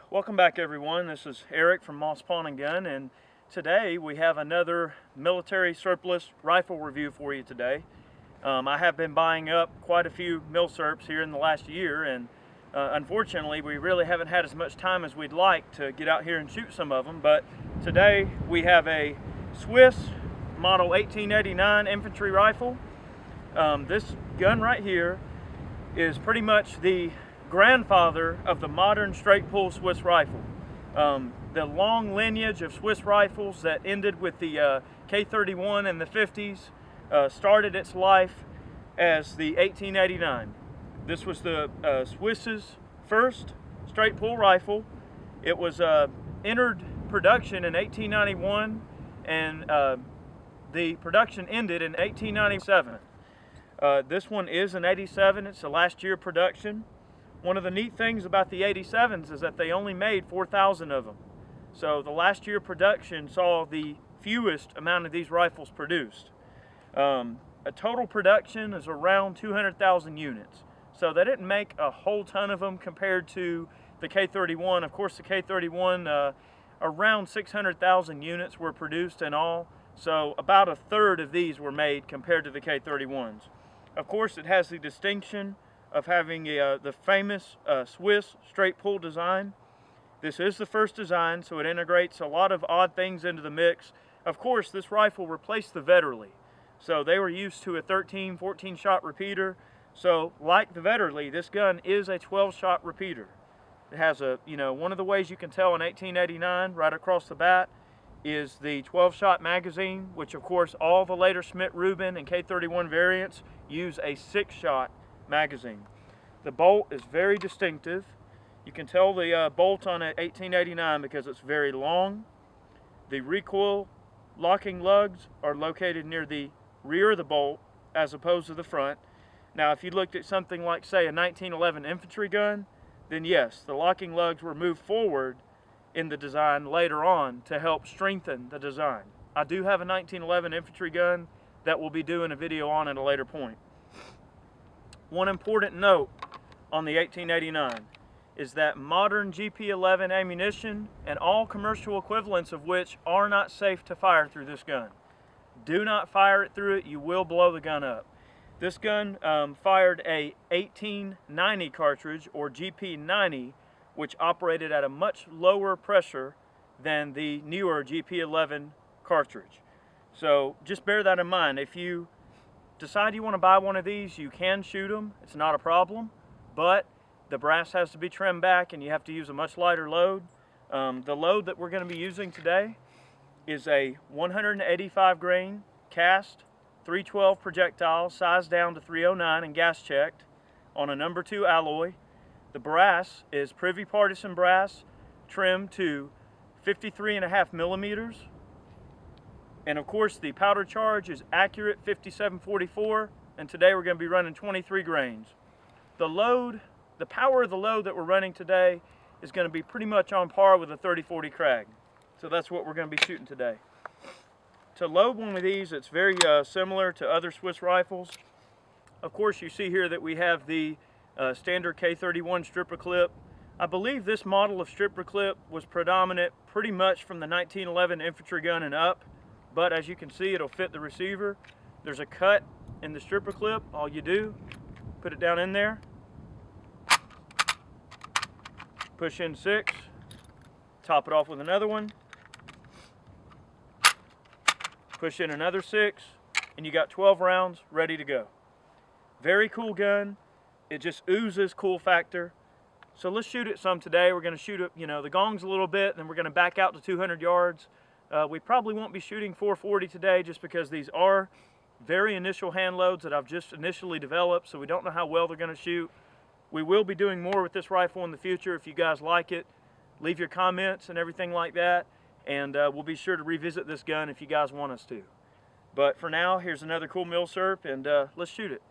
Welcome back, everyone. This is Eric from Moss Pawn and Gun, and today we have another military surplus rifle review for you today. I have been buying up quite a few milsurps here in the last year, and unfortunately we really haven't had as much time as we'd like to get out here and shoot some of them. But today we have a Swiss model 1889 infantry rifle. This gun right here is pretty much the grandfather of the modern straight pull Swiss rifle. The long lineage of Swiss rifles that ended with the K31 in the 50s started its life as the 1889. This was the Swiss's first straight pull rifle. It was entered production in 1891, and the production ended in 1897. This one is an 87. It's the last year production. One of the neat things about the 87s is that they only made 4,000 of them. So the last year production saw the fewest amount of these rifles produced. A total production is around 200,000 units. So they didn't make a whole ton of them compared to the K31. Of course, the K31, around 600,000 units were produced in all. So about a third of these were made compared to the K31s. Of course, it has the distinction of having the famous Swiss straight pull design. This is the first design, so it integrates a lot of odd things into the mix. Of course, this rifle replaced the Vetterli. So they were used to a 13, 14 shot repeater. So like the Vetterli, this gun is a 12 shot repeater. It has a, one of the ways you can tell in 1889 right across the bat is the 12 shot magazine, which of course all the later Schmidt Rubin and K31 variants use a 6 shot magazine. The bolt is very distinctive. You can tell the bolt on an 1889 because it's very long. The recoil locking lugs are located near the rear of the bolt as opposed to the front. Now, if you looked at something like, say, a 1911 infantry gun, then yes, the locking lugs were moved forward in the design later on to help strengthen the design. I do have a 1911 infantry gun that we'll be doing a video on at a later point. One important note on the 1889 is that modern GP11 ammunition and all commercial equivalents of which are not safe to fire through this gun. Do not fire it through it, you will blow the gun up. This gun fired a 1890 cartridge, or GP90, which operated at a much lower pressure than the newer GP11 cartridge. So just bear that in mind. If you decide you want to buy one of these, you can shoot them. It's not a problem, but the brass has to be trimmed back and you have to use a much lighter load. The load that we're going to be using today is a 185 grain cast 312 projectile, sized down to 309 and gas checked on a number 2 alloy. The brass is Privy Partisan brass, trimmed to 53.5 millimeters. And of course, the powder charge is accurate 5744, and today we're going to be running 23 grains. The power of the load that we're running today is going to be pretty much on par with a 3040 Krag. So that's what we're going to be shooting today. To load one of these, it's very similar to other Swiss rifles. Of course, you see here that we have the standard K31 stripper clip. I believe this model of stripper clip was predominant pretty much from the 1911 infantry gun and up. But as you can see, it'll fit the receiver. There's a cut in the stripper clip. All you do, put it down in there, push in 6, top it off with another one, push in another 6, and you got 12 rounds ready to go. Very cool gun. It just oozes cool factor. So let's shoot it some today. We're going to shoot it, the gongs a little bit, and then we're going to back out to 200 yards. We probably won't be shooting 440 today just because these are very initial hand loads that I've just initially developed, so we don't know how well they're going to shoot. We will be doing more with this rifle in the future. If you guys like it, leave your comments and everything like that, and we'll be sure to revisit this gun if you guys want us to. But for now, here's another cool milsurp, and let's shoot it.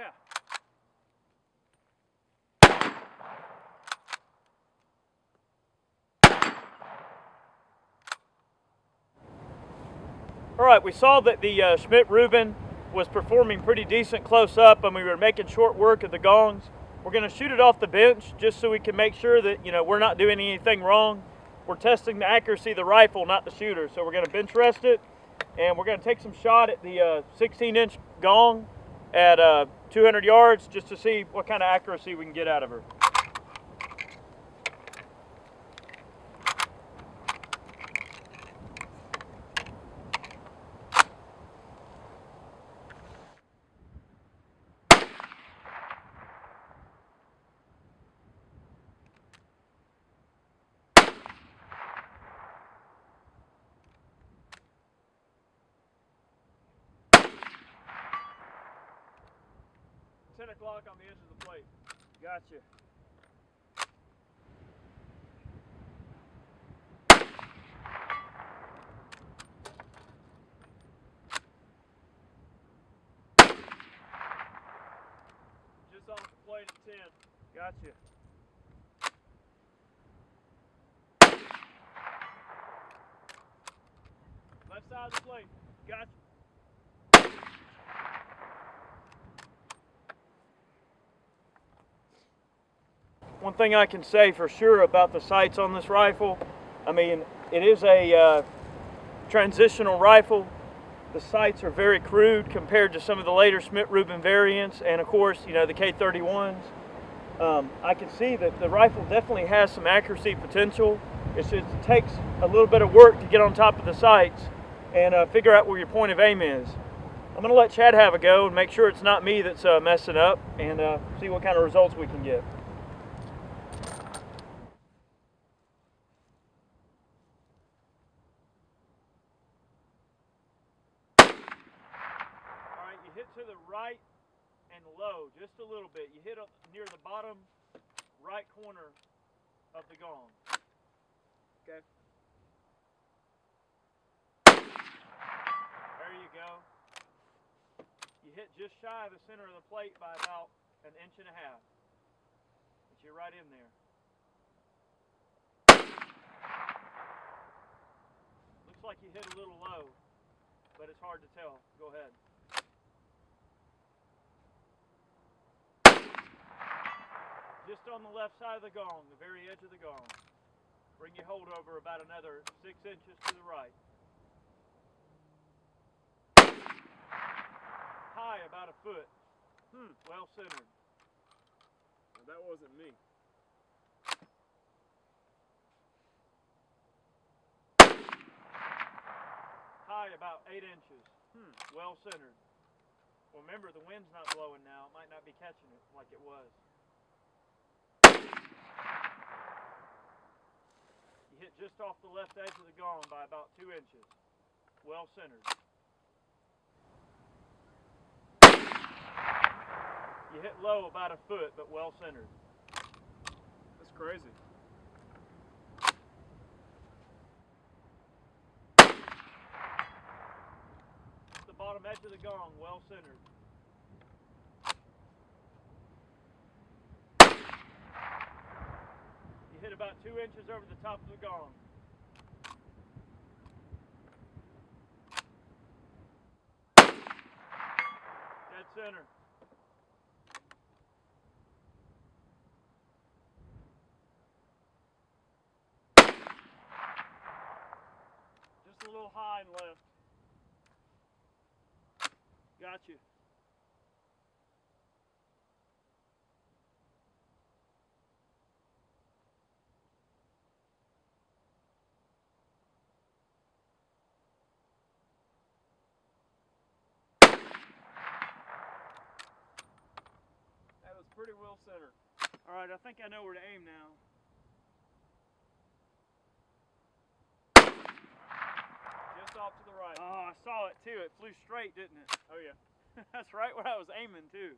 Yeah. All right, we saw that the Schmidt Rubin was performing pretty decent close up, and we were making short work of the gongs. We're going to shoot it off the bench just so we can make sure that we're not doing anything wrong. We're testing the accuracy of the rifle, not the shooter. So we're going to bench rest it, and we're going to take some shot at the 16-inch gong at 200 yards just to see what kind of accuracy we can get out of her. O'clock on the edge of the plate. Gotcha. Just off the plate at 10. Gotcha. Left side of the plate. Gotcha. One thing I can say for sure about the sights on this rifle, I mean, it is a transitional rifle. The sights are very crude compared to some of the later Schmidt Rubin variants, and of course, the K31s. I can see that the rifle definitely has some accuracy potential. It takes a little bit of work to get on top of the sights and figure out where your point of aim is. I'm going to let Chad have a go and make sure it's not me that's messing up, and see what kind of results we can get. You hit to the right and low just a little bit. You hit up near the bottom right corner of the gong. Okay. There you go. You hit just shy of the center of the plate by about 1.5 inches. But you're right in there. Looks like you hit a little low, but it's hard to tell. Go ahead. Just on the left side of the gong, the very edge of the gong. Bring your hold over about another 6 inches to the right. High about 1 foot. Well centered. Well, that wasn't me. High about 8 inches. Well centered. Well, remember, the wind's not blowing now. It might not be catching it like it was. You hit just off the left edge of the gong by about 2 inches. Well centered. You hit low about 1 foot, but well centered. That's crazy. The bottom edge of the gong, well centered. You hit about 2 inches over the top of the gong. Dead center. Just a little high and left. Got you. That was pretty well centered. All right, I think I know where to aim now. Just off to the right. Oh, I saw it too. It flew straight, didn't it? Oh yeah. That's right where I was aiming too.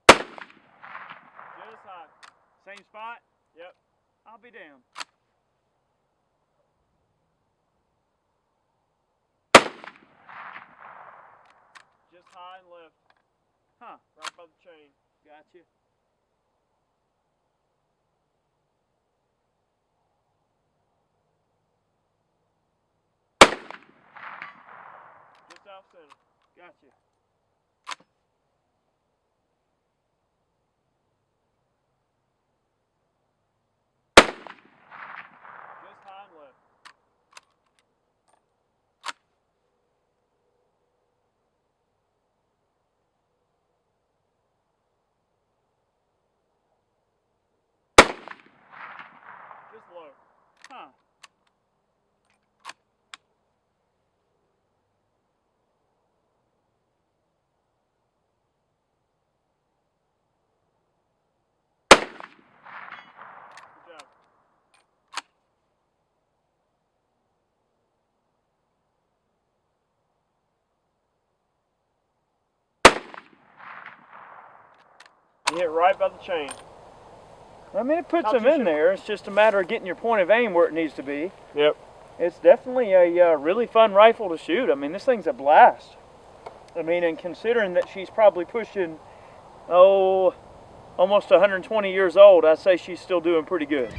Just high. Same spot? Yep. I'll be damned. high and left. Huh. Right by the chain. Gotcha. Just off center. Gotcha. Just high and left. Just low. Huh. Good job. You hit right by the chain. I mean, it puts Not them too in sure. there. It's just a matter of getting your point of aim where it needs to be. Yep. It's definitely a really fun rifle to shoot. I mean, this thing's a blast. I mean, and considering that she's probably pushing, almost 120 years old, I'd say she's still doing pretty good.